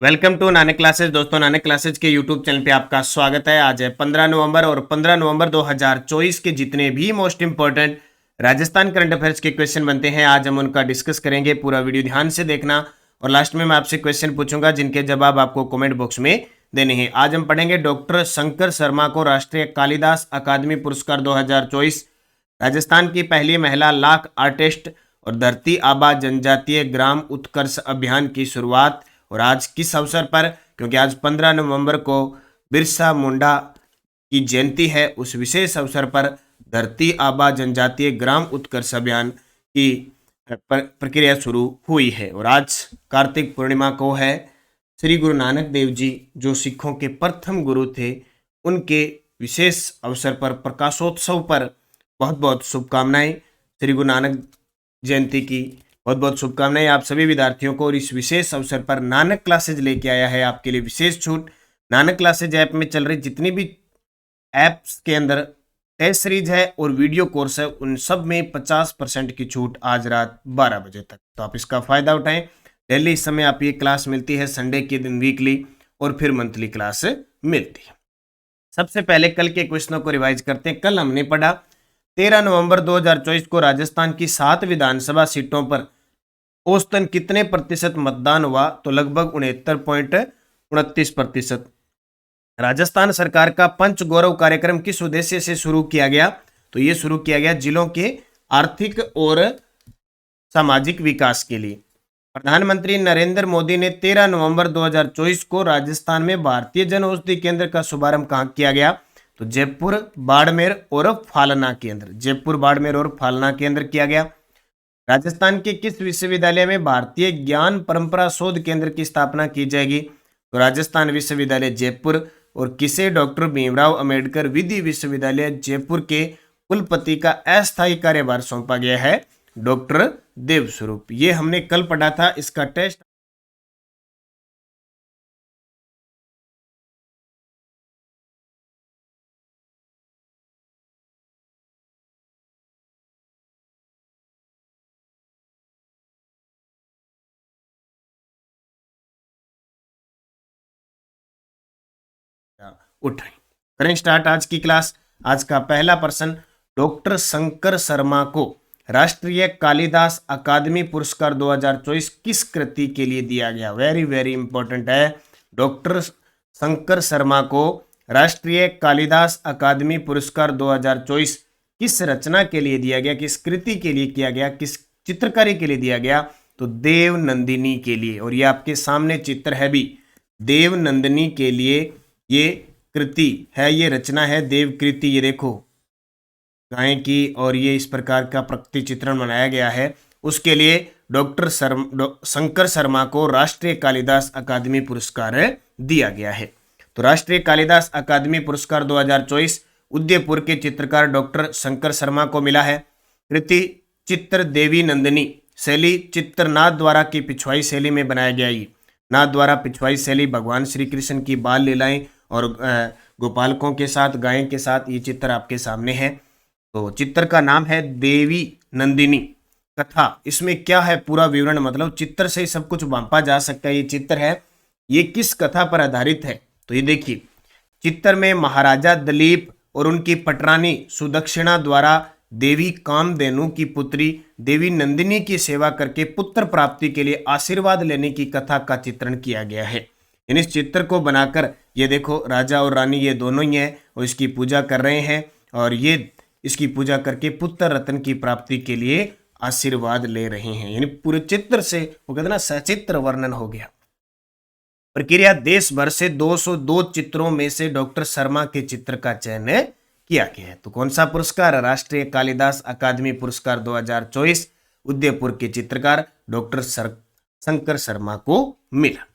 Welcome to Nanak classes. दोस्तों, Nanak classes के YouTube channel पे आपका स्वागत है। आज है 15 नवंबर और 15 नवंबर 2024 के जितने भी most important Rajasthan current affairs के क्वेश्चन बनते हैं, आज हम उनका डिस्कस करेंगे। पूरा वीडियो ध्यान से देखना और लास्ट में मैं आपसे क्वेश्चन पूछूंगा जिनके जवाब आपको कमेंट बॉक्स में देने हैं। आज हम पढ़ेंगे डॉक्टर शंकर शर्मा को राष्ट्रीय कालिदास अकादमी पुरस्कार 2024, राजस्थान की पहली महिला लाख आर्टिस्ट और धरती आबा जनजातीय ग्राम उत्कर्ष अभियान की शुरुआत। और आज किस अवसर पर, क्योंकि आज 15 नवंबर को बिरसा मुंडा की जयंती है, उस विशेष अवसर पर धरती आबा जनजातीय ग्राम उत्कर्ष अभियान की प्रक्रिया शुरू हुई है। और आज कार्तिक पूर्णिमा को है। श्री गुरु नानक देव जी जो सिखों के प्रथम गुरु थे, उनके विशेष अवसर पर प्रकाशोत्सव पर बहुत बहुत शुभकामनाएं। श्री गुरु नानक जयंती की बहुत बहुत शुभकामनाएं आप सभी विद्यार्थियों को। और इस विशेष अवसर पर नानक क्लासेज लेके आया है आपके लिए विशेष छूट। नानक क्लासेज ऐप में चल रही जितनी भी ऐप्स के अंदर टेस्ट सीरीज है और वीडियो कोर्स है, उन सब में 50% की छूट आज रात 12 बजे तक। तो आप इसका फायदा उठाएं। डेली इस समय आप ये क्लास मिलती है, संडे के दिन वीकली और फिर मंथली क्लास मिलती है। सबसे पहले कल के क्वेश्चनों को रिवाइज करते हैं। कल हमने पढ़ा 13 नवंबर 2024 को राजस्थान की 7 विधानसभा सीटों पर औसतन कितने प्रतिशत मतदान हुआ? तो लगभग 69.29%। राजस्थान सरकार का पंच गौरव कार्यक्रम किस उद्देश्य से शुरू किया गया? तो ये शुरू किया गया जिलों के आर्थिक और सामाजिक विकास के लिए। प्रधानमंत्री नरेंद्र मोदी ने 13 नवंबर 2024 को राजस्थान में भारतीय जन औषधि केंद्र का शुभारंभ कहाँ किया गया? तो जयपुर, बाड़मेर और फालना केंद्र, जयपुर, बाड़मेर और फालना केंद्र किया गया। राजस्थान के किस विश्वविद्यालय में भारतीय ज्ञान परंपरा शोध केंद्र की स्थापना की जाएगी? तो राजस्थान विश्वविद्यालय जयपुर। और किसे डॉक्टर भीमराव अंबेडकर विधि विश्वविद्यालय जयपुर के कुलपति का अस्थायी कार्यभार सौंपा गया है? डॉक्टर देवस्वरूप। ये हमने कल पढ़ा था, इसका टेस्ट उठाएं। करें स्टार्ट आज की क्लास। आज का पहला प्रश्न, डॉक्टर शंकर शर्मा को राष्ट्रीय कालिदास अकादमी पुरस्कार 2024 किस कृति के लिए दिया गया? वेरी वेरी इंपॉर्टेंट है। डॉक्टर शंकर शर्मा को राष्ट्रीय कालिदास अकादमी पुरस्कार 2024 किस रचना के लिए दिया गया, किस कृति के लिए किया गया, किस चित्रकारी के लिए दिया गया? तो देव नंदिनी के लिए। और ये आपके सामने चित्र है भी, देव नंदिनी के लिए ये कृति है, ये रचना है देवकृति। ये देखो गाय की, और ये इस प्रकार का प्रकृति चित्रण बनाया गया है। उसके लिए डॉक्टर शंकर शर्मा को राष्ट्रीय कालिदास अकादमी पुरस्कार दिया गया है। तो राष्ट्रीय कालिदास अकादमी पुरस्कार 2024 उदयपुर के चित्रकार डॉक्टर शंकर शर्मा को मिला है। कृति चित्र देवी नंदिनी, शैली चित्रनाथ द्वारा की पिछवाई शैली में बनाया गया। ये नाथ द्वारा पिछवाई शैली भगवान श्री कृष्ण की बाल लीलाएं और गोपालकों के साथ, गाय के साथ ये चित्र आपके सामने है। तो चित्र का नाम है देवी नंदिनी। कथा, इसमें क्या है पूरा विवरण, मतलब चित्र से ही सब कुछ भांपा जा सकता है। ये चित्र है, ये किस कथा पर आधारित है? तो ये देखिए, चित्र में महाराजा दिलीप और उनकी पटरानी सुदक्षिणा द्वारा देवी कामधेनु की पुत्री देवी नंदिनी की सेवा करके पुत्र प्राप्ति के लिए आशीर्वाद लेने की कथा का चित्रण किया गया है। इस चित्र को बनाकर ये देखो, राजा और रानी ये दोनों ही हैं और इसकी पूजा कर रहे हैं, और ये इसकी पूजा करके पुत्र रत्न की प्राप्ति के लिए आशीर्वाद ले रहे हैं। यानी पूरे चित्र से वो कहते ना सचित्र वर्णन हो गया। प्रक्रिया, देश भर से 202 चित्रों में से डॉक्टर शर्मा के चित्र का चयन किया गया है। तो कौन सा पुरस्कार? राष्ट्रीय कालिदास अकादमी पुरस्कार 2024 उदयपुर के चित्रकार डॉक्टर शंकर शर्मा को मिला।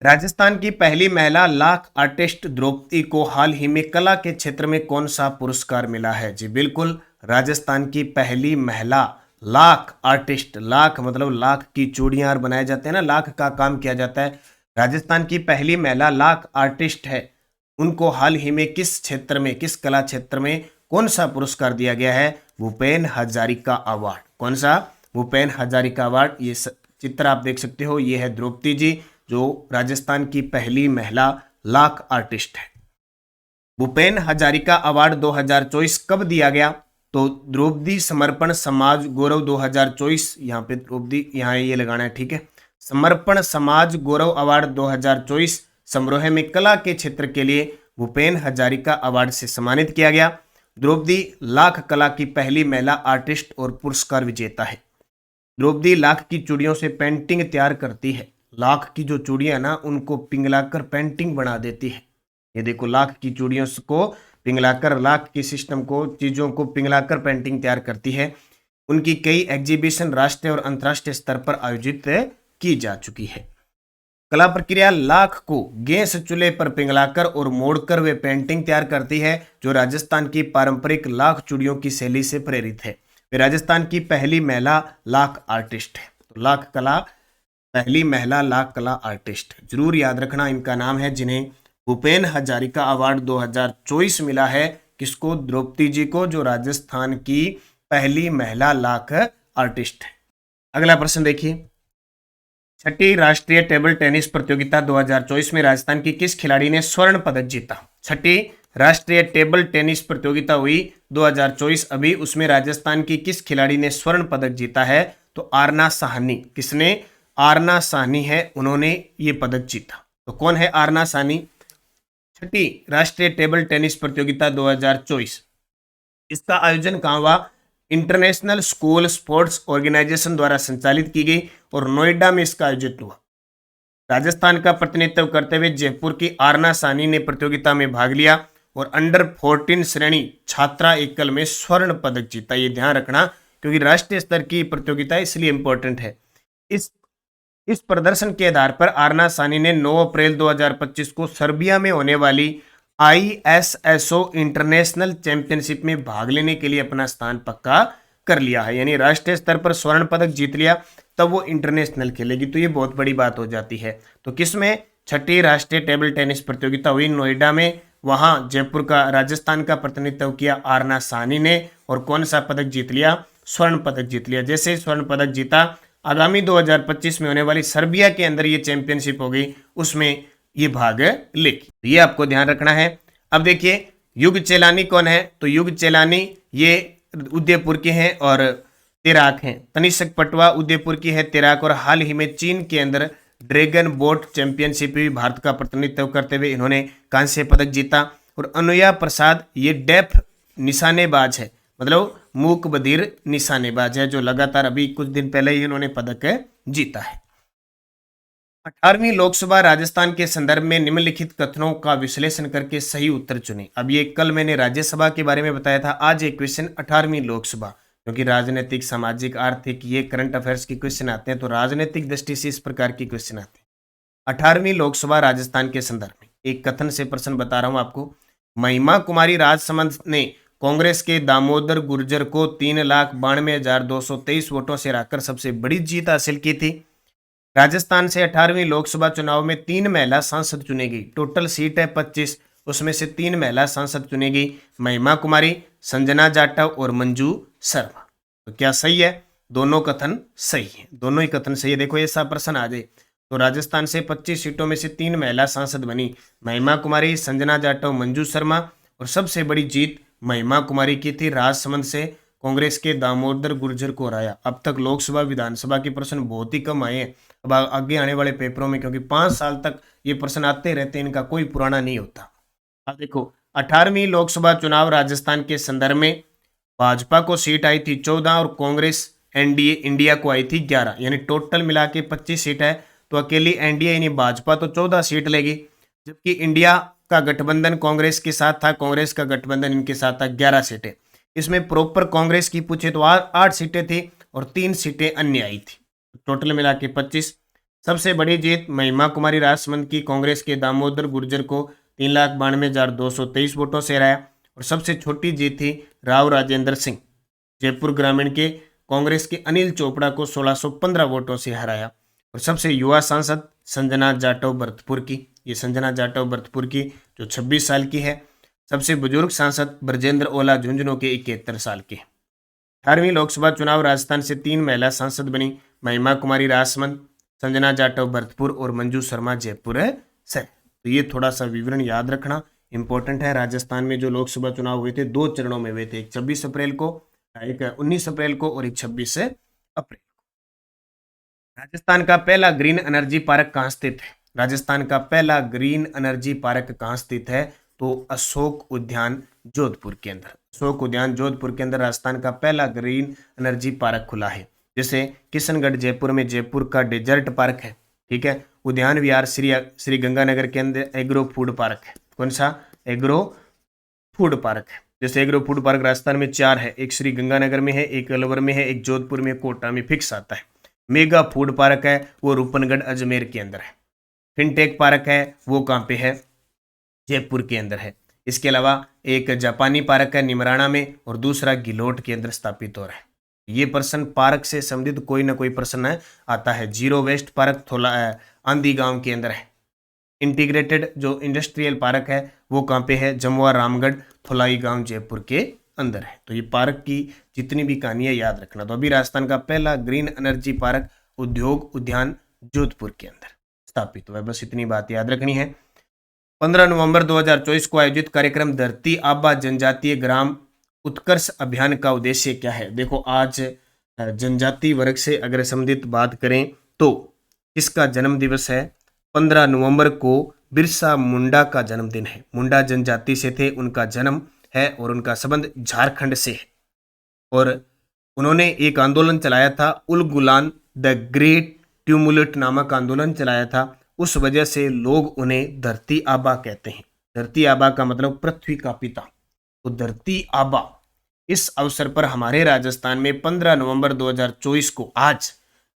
राजस्थान की पहली महिला लाख आर्टिस्ट द्रौपदी को हाल ही में कला के क्षेत्र में कौन सा पुरस्कार मिला है? जी बिल्कुल, राजस्थान की पहली महिला लाख आर्टिस्ट, लाख मतलब लाख की चूड़ियां बनाए जाते हैं ना, लाख का काम किया जाता है। राजस्थान की पहली महिला लाख आर्टिस्ट है, उनको हाल ही में किस क्षेत्र में, किस कला क्षेत्र में कौन सा पुरस्कार दिया गया है? भूपेन हजारिका अवार्ड। कौन सा? भूपेन हजारिका अवार्ड। ये चित्र आप देख सकते हो, ये है द्रौपदी जी, जो राजस्थान की पहली महिला लाख आर्टिस्ट है। भूपेन हजारिका अवार्ड 2024 कब दिया गया? तो द्रौपदी समर्पण समाज गौरव 2024, यहाँ पे द्रौपदी यहाँ ये लगाना है, ठीक है। समर्पण समाज गौरव अवार्ड 2024 समारोह में कला के क्षेत्र के लिए भूपेन हजारिका अवार्ड से सम्मानित किया गया। द्रौपदी लाख कला की पहली महिला आर्टिस्ट और पुरस्कार विजेता है। द्रौपदी लाख की चूड़ियों से पेंटिंग तैयार करती है। लाख की जो चूड़ियां है ना, उनको पिघलाकर पेंटिंग बना देती है। ये देखो, लाख की चूड़ियों को पिघलाकर, लाख की सिस्टम को, चीजों को पिघलाकर पेंटिंग तैयार करती है। उनकी कई एग्जीबिशन राष्ट्रीय और अंतर्राष्ट्रीय स्तर पर आयोजित की जा चुकी है। कला प्रक्रिया लाख को गैस चूल्हे पर पिघलाकर और मोड़कर वे पेंटिंग तैयार करती है, जो राजस्थान की पारंपरिक लाख चूड़ियों की शैली से प्रेरित है। वे राजस्थान की पहली महिला लाख आर्टिस्ट है। तो लाख कला, पहली महिला लाख कला आर्टिस्ट, जरूर याद रखना इनका नाम है, जिन्हें भूपेन हजारिका अवार्ड 2024 मिला है। किसको? द्रौपदी जी को, जो राजस्थान की पहली महिला लाख आर्टिस्ट है। अगला प्रश्न देखिए, छठी राष्ट्रीय टेबल टेनिस प्रतियोगिता 2024 में राजस्थान की किस खिलाड़ी ने स्वर्ण पदक जीता? छठी राष्ट्रीय टेबल टेनिस प्रतियोगिता हुई 2024 अभी, उसमें राजस्थान की किस खिलाड़ी ने स्वर्ण पदक जीता है? तो आरना साहनी। किसने? आरना साहनी है, उन्होंने ये पदक जीता। तो कौन है आरना साहनी? छठी राष्ट्रीय टेबल टेनिस प्रतियोगिता 2024, इसका आयोजन कहाँ हुआ? इंटरनेशनल स्कूल स्पोर्ट्स ऑर्गेनाइजेशन द्वारा संचालित की गई और नोएडा में इसका आयोजित हुआ। राजस्थान का प्रतिनिधित्व करते हुए जयपुर की आरना साहनी ने प्रतियोगिता में भाग लिया और अंडर 14 श्रेणी छात्रा एकल में स्वर्ण पदक जीता। ये ध्यान रखना, क्योंकि राष्ट्रीय स्तर की प्रतियोगिता इसलिए इंपॉर्टेंट है। इस प्रदर्शन के आधार पर आरना साहनी ने 9 अप्रैल 2025 को सर्बिया में होने वाली ISSO इंटरनेशनल चैंपियनशिप में भाग लेने के लिए अपना स्थान पक्का कर लिया है। यानी राष्ट्रीय स्तर पर स्वर्ण पदक जीत लिया, तब वो इंटरनेशनल खेलेगी, तो ये बहुत बड़ी बात हो जाती है। तो किसमें? छठी राष्ट्रीय टेबल टेनिस प्रतियोगिता हुई नोएडा में, वहां जयपुर का, राजस्थान का प्रतिनिधित्व किया आरना साहनी ने, और कौन सा पदक जीत लिया? स्वर्ण पदक जीत लिया। जैसे स्वर्ण पदक जीता, आगामी 2025 में होने वाली सर्बिया के अंदर ये चैंपियनशिप हो गई, उसमें ये भाग लेगी। ये आपको ध्यान रखना है। अब देखिए, युग चेलानी कौन है? तो युग चेलानी ये उदयपुर के हैं और तैराक हैं। तनिष्क पटवा उदयपुर की है, तैराक, और हाल ही में चीन के अंदर ड्रैगन बोट चैंपियनशिप में भारत का प्रतिनिधित्व करते हुए इन्होंने कांस्य पदक जीता। और अनुया प्रसाद ये डेफ निशानेबाज है, मतलब मूक बधिर निशानेबाज है, जो लगातार अभी कुछ दिन पहले ही इन्होंने पदक जीता है। 18वीं लोकसभा राजस्थान के संदर्भ में निम्नलिखित कथनों का विश्लेषण करके सही उत्तर चुने। अब ये कल मैंने राज्यसभा के बारे में बताया था, आज एक क्वेश्चन 18वीं लोकसभा, क्योंकि राजनीतिक, सामाजिक, आर्थिक, ये करंट अफेयर्स की क्वेश्चन आते हैं, तो राजनीतिक दृष्टि से इस प्रकार की क्वेश्चन आते हैं। 18वीं लोकसभा राजस्थान के संदर्भ में एक कथन से प्रश्न बता रहा हूं आपको। महिमा कुमारी राजसमंद ने कांग्रेस के दामोदर गुर्जर को 3,92,223 वोटों से हराकर सबसे बड़ी जीत हासिल की थी। राजस्थान से 18वीं लोकसभा चुनाव में 3 महिला सांसद चुनी गई। टोटल सीट है 25, उसमें से 3 महिला सांसद चुनी गई, महिमा कुमारी, संजना जाटव और मंजू शर्मा। तो क्या सही है? दोनों कथन सही है, दोनों ही कथन सही है। देखो, ऐसा प्रश्न आ जाए तो राजस्थान से 25 सीटों में से 3 महिला सांसद बनी, महिमा कुमारी, संजना जाटव, मंजू शर्मा, और सबसे बड़ी जीत महिमा कुमारी की थी। राजसमंद से कांग्रेस के दामोदर गुर्जर को हराया। अब तक लोकसभा, विधानसभा के प्रश्न बहुत ही कम आए हैं, अब आगे आने वाले पेपरों में, क्योंकि 5 साल तक ये प्रश्न आते रहते हैं, इनका कोई पुराना नहीं होता। अब देखो, 18वीं लोकसभा चुनाव राजस्थान के संदर्भ में भाजपा को सीट आई थी 14 और कांग्रेस एनडीए इंडिया को आई थी 11, यानी टोटल मिला के 25 सीट है। तो अकेली एनडीए यानी भाजपा तो 14 सीट लेगी, जबकि इंडिया का गठबंधन कांग्रेस के साथ था, कांग्रेस का गठबंधन इनके साथ था, 11 सीटें। इसमें प्रॉपर कांग्रेस की पूछे तो 8 सीटें थी और 3 सीटें अन्य आई थी, टोटल मिला के 25। सबसे बड़ी जीत महिमा कुमारी राजसमंद की कांग्रेस के दामोदर गुर्जर को 3,92,223 वोटों से हराया। और सबसे छोटी जीत थी राव राजेंद्र सिंह, जयपुर ग्रामीण के कांग्रेस के अनिल चोपड़ा को 1615 वोटों से हराया। और सबसे युवा सांसद संजना जाटव भरतपुर की, ये संजना जाटव भरतपुर की जो 26 साल की है। सबसे बुजुर्ग सांसद ब्रजेंद्र ओला झुंझुनू के 71 साल के। 18वीं लोकसभा चुनाव राजस्थान से 3 महिला सांसद बनी, महिमा कुमारी राजसमंद, संजना जाटव भरतपुर और मंजू शर्मा जयपुर से। तो ये थोड़ा सा विवरण याद रखना इंपॉर्टेंट है। राजस्थान में जो लोकसभा चुनाव हुए थे 2 चरणों में हुए थे, एक 26 अप्रैल को, एक 19 अप्रैल को और एक 26 अप्रैल को। राजस्थान का पहला ग्रीन एनर्जी पार्क कहाँ स्थित है? राजस्थान का पहला ग्रीन एनर्जी पार्क कहाँ स्थित है? तो अशोक उद्यान जोधपुर के अंदर। अशोक उद्यान जोधपुर के अंदर राजस्थान का पहला ग्रीन एनर्जी पार्क खुला है। जैसे किशनगढ़ जयपुर में जयपुर का डेजर्ट पार्क है, ठीक है। उद्यान विहार श्री गंगानगर के अंदर एग्रो फूड पार्क है। कौन सा? एग्रो फूड पार्क है। जैसे एग्रो फूड पार्क राजस्थान में 4 है, एक श्री गंगानगर में है, एक अलवर में है, एक जोधपुर में, कोटा में फिक्स आता है। मेगा फूड पार्क है वो रूपनगढ़ अजमेर के अंदर है। फिनटेक पार्क है वो कहाँ पे है? जयपुर के अंदर है। इसके अलावा एक जापानी पार्क है निमराना में और दूसरा गिलोट के अंदर स्थापित हो रहा है। ये प्रश्न पार्क से संबंधित कोई ना कोई प्रश्न आता है। जीरो वेस्ट पार्क थोला आंधी गांव के अंदर है। इंटीग्रेटेड जो इंडस्ट्रियल पार्क है वो कहाँ पे है? जमुआ रामगढ़ थोलाई गांव जयपुर के अंदर है। तो ये पार्क की जितनी भी कहानियां याद रखना। तो अभी राजस्थान का पहला ग्रीन एनर्जी पार्क उद्योग उद्यान जोधपुर के अंदर स्थापित हुआ है। बस इतनी बात याद रखनी है। 15 नवंबर 2024 को आयोजित कार्यक्रम धरती आबा जनजातीय ग्राम उत्कर्ष अभियान का उद्देश्य क्या है? देखो, आज जनजाति वर्ग से अगर संबंधित बात करें तो किसका जन्म दिवस है? 15 नवंबर को बिरसा मुंडा का जन्मदिन है। मुंडा जनजाति से थे, उनका जन्म है और उनका संबंध झारखंड से है। और उन्होंने एक आंदोलन चलाया था, उल गुलान द ग्रेट ट्यूमुलेट नामक आंदोलन चलाया था। उस वजह से लोग उन्हें धरती आबा कहते हैं। धरती आबा का मतलब पृथ्वी का पिता। तो धरती आबा, इस अवसर पर हमारे राजस्थान में 15 नवंबर 2024 को आज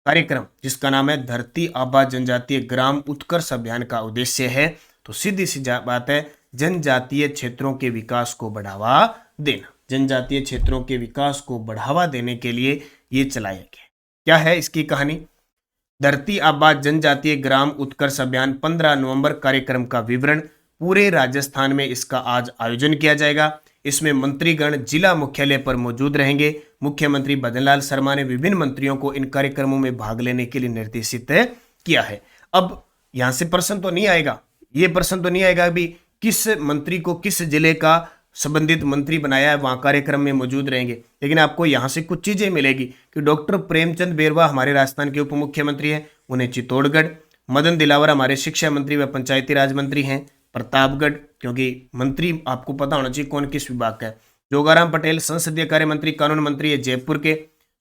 कार्यक्रम जिसका नाम है धरती आबा जनजातीय ग्राम उत्कर्ष अभियान का उद्देश्य है। तो सीधी सी बात है, जनजातीय क्षेत्रों के विकास को बढ़ावा देना। जनजातीय क्षेत्रों के विकास को बढ़ावा देने के लिए ये चलाया गया। क्या है इसकी कहानी? धरती आबा जनजातीय ग्राम उत्कर्ष अभियान 15 नवंबर कार्यक्रम का विवरण। पूरे राजस्थान में इसका आज आयोजन किया जाएगा। इसमें मंत्रीगण जिला मुख्यालय पर मौजूद रहेंगे। मुख्यमंत्री भजनलाल शर्मा ने विभिन्न मंत्रियों को इन कार्यक्रमों में भाग लेने के लिए निर्देशित किया है। अब यहां से प्रश्न तो नहीं आएगा, ये प्रश्न तो नहीं आएगा भी किस मंत्री को किस जिले का संबंधित मंत्री बनाया है, वहां कार्यक्रम में मौजूद रहेंगे। लेकिन आपको यहां से कुछ चीजें मिलेगी कि डॉक्टर प्रेमचंद बेरवा हमारे राजस्थान के उप मुख्यमंत्री हैं, उन्हें चित्तौड़गढ़। मदन दिलावर हमारे शिक्षा मंत्री व पंचायती राज मंत्री हैं, प्रतापगढ़, क्योंकि मंत्री आपको पता होना चाहिए कौन किस विभाग का है। जोगाराम पटेल संसदीय कार्य मंत्री कानून मंत्री है जयपुर के।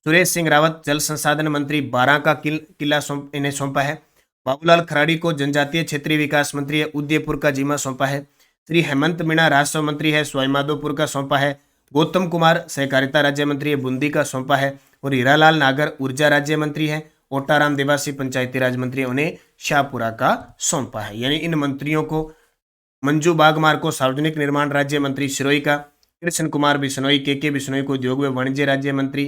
सुरेश सिंह रावत जल संसाधन मंत्री 12 का किला इन्हें सौंपा है। बाबूलाल खराड़ी को जनजातीय क्षेत्रीय विकास मंत्री है उदयपुर का जिम्मा सौंपा है। श्री हेमंत मीणा राजस्व मंत्री है सवाईमाधोपुर का सौंपा है। गौतम कुमार सहकारिता राज्य मंत्री है बूंदी का सौंपा है। और हीरालाल नागर ऊर्जा राज्य मंत्री है। ओटाराम देवासी पंचायती राज मंत्री है, उन्हें शाहपुरा का सौंपा है। यानी इन मंत्रियों को मंजू बागमार को सार्वजनिक निर्माण राज्य मंत्री सिरोही का, कृष्ण कुमार बिश्नोई के बिश्नोई को उद्योग व वाणिज्य राज्य मंत्री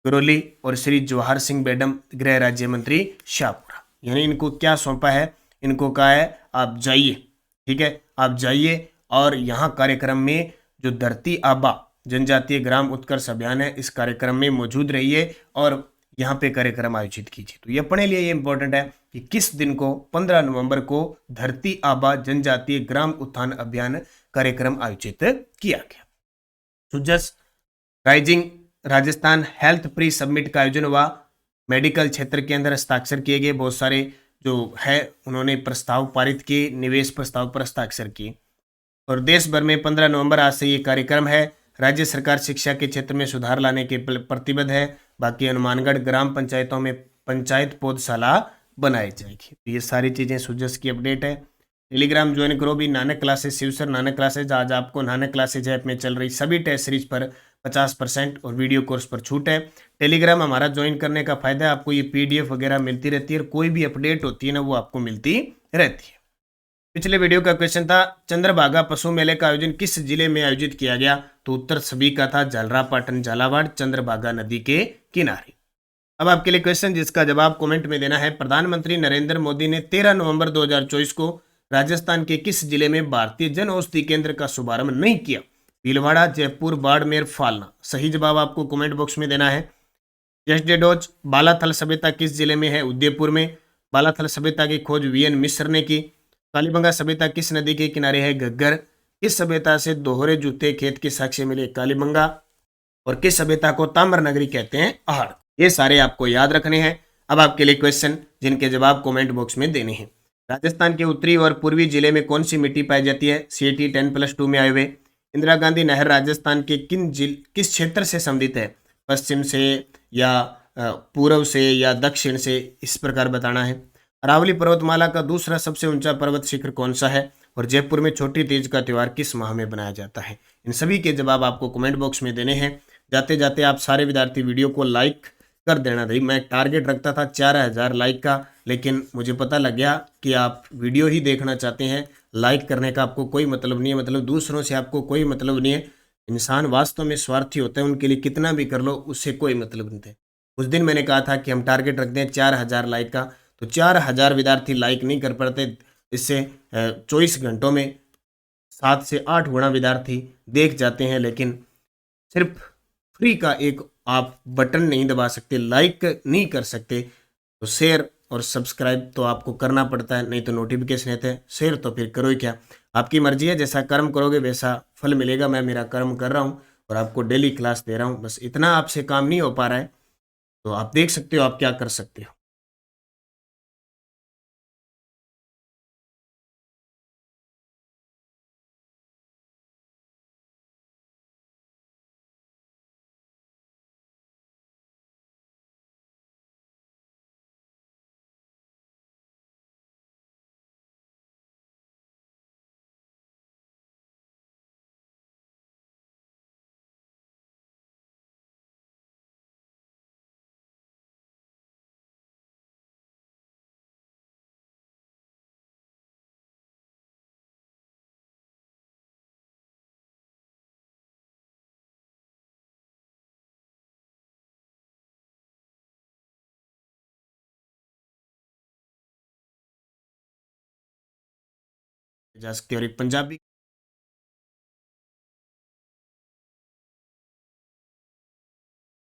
गरौली और श्री जवाहर सिंह बेडम गृह राज्य मंत्री शाहपुरा। यानी इनको क्या सौंपा है? इनको कहा है आप जाइए, ठीक है, आप जाइए और यहाँ कार्यक्रम में जो धरती आबा जनजातीय ग्राम उत्कर्ष अभियान है इस कार्यक्रम में मौजूद रहिए और यहाँ पे कार्यक्रम आयोजित कीजिए। तो ये अपने लिए ये इंपॉर्टेंट है कि किस दिन को 15 नवंबर को धरती आबा जनजातीय ग्राम उत्थान अभियान कार्यक्रम आयोजित किया गया। Sujas rising Rajasthan health pre summit का आयोजन हुआ। मेडिकल क्षेत्र के अंदर हस्ताक्षर किए गए बहुत सारे जो है उन्होंने प्रस्ताव पारित किए, निवेश प्रस्ताव पर हस्ताक्षर किए। और देश भर में 15 नवंबर आज से ये कार्यक्रम है। राज्य सरकार शिक्षा के क्षेत्र में सुधार लाने के प्रतिबद्ध है। बाकी हनुमानगढ़ ग्राम पंचायतों में पंचायत पौधशाला बनाई जाएगी। तो ये सारी चीज़ें सुजस की अपडेट है। टेलीग्राम ज्वाइन करो भी, नानक क्लासेस शिवसर नानक क्लासेज। आज आपको नानक क्लासेज ऐप में चल रही सभी टेस्ट सीरीज पर 50% और वीडियो कोर्स पर छूट है। टेलीग्राम हमारा ज्वाइन करने का फायदा है, आपको ये PDF वगैरह मिलती रहती है और कोई भी अपडेट होती है ना वो आपको मिलती रहती है। पिछले वीडियो का क्वेश्चन था चंद्रभागा पशु मेले का आयोजन किस जिले में आयोजित किया गया? तो उत्तर सभी का था झालरापाटन झालावाड़ चंद्रभागा नदी के किनारे। अब आपके लिए क्वेश्चन जिसका जवाब कमेंट में देना है। प्रधानमंत्री नरेंद्र मोदी ने 13 नवंबर 2024 को राजस्थान के किस जिले में भारतीय जन औषधि केंद्र का शुभारंभ नहीं किया? भीलवाड़ा, जयपुर, बाड़मेर, फालना। सही जवाब आपको कमेंट बॉक्स में देना है। जस्ट डे डोज बालाथल सभ्यता किस जिले में है? उदयपुर में। बालाथल सभ्यता की खोज वीएन मिश्र ने की। कालीबंगा सभ्यता किस नदी के किनारे है? घग्गर। किस सभ्यता से दोहरे जूते खेत के साक्ष्य मिले? कालीबंगा। और किस सभ्यता को ताम्र नगरी कहते हैं? आहड़। ये सारे आपको याद रखने हैं। अब आपके लिए क्वेश्चन जिनके जवाब कमेंट बॉक्स में देने हैं। राजस्थान के उत्तरी और पूर्वी जिले में कौन सी मिट्टी पाई जाती है? सीटी 10+2 में आए हुए। इंदिरा गांधी नहर राजस्थान के किस क्षेत्र से संबंधित है? पश्चिम से या पूर्व से या दक्षिण से, इस प्रकार बताना है। अरावली पर्वतमाला का दूसरा सबसे ऊंचा पर्वत शिखर कौन सा है? और जयपुर में छोटी तीज का त्योहार किस माह में बनाया जाता है? इन सभी के जवाब आपको कमेंट बॉक्स में देने हैं। जाते जाते आप सारे विद्यार्थी वीडियो को लाइक कर देना। भाई मैं टारगेट रखता था 4000 लाइक का, लेकिन मुझे पता लग गया कि आप वीडियो ही देखना चाहते हैं, लाइक करने का आपको कोई मतलब नहीं है, मतलब दूसरों से आपको कोई मतलब नहीं है। इंसान वास्तव में स्वार्थी होते हैं, उनके लिए कितना भी कर लो उससे कोई मतलब नहीं है। उस दिन मैंने कहा था कि हम टारगेट रखते हैं 4000 लाइक का, तो 4000 विद्यार्थी लाइक नहीं कर पाते। इससे 24 घंटों में 7 से 8 गुना विद्यार्थी देख जाते हैं, लेकिन सिर्फ फ्री का एक आप बटन नहीं दबा सकते, लाइक नहीं कर सकते। तो शेयर और सब्सक्राइब तो आपको करना पड़ता है, नहीं तो नोटिफिकेशन रहते हैं। शेयर तो फिर करो ही क्या, आपकी मर्जी है। जैसा कर्म करोगे वैसा फल मिलेगा। मैं मेरा कर्म कर रहा हूँ और आपको डेली क्लास दे रहा हूँ, बस इतना आपसे काम नहीं हो पा रहा है। तो आप देख सकते हो आप क्या कर सकते हो। जा सकते हो। और एक पंजाबी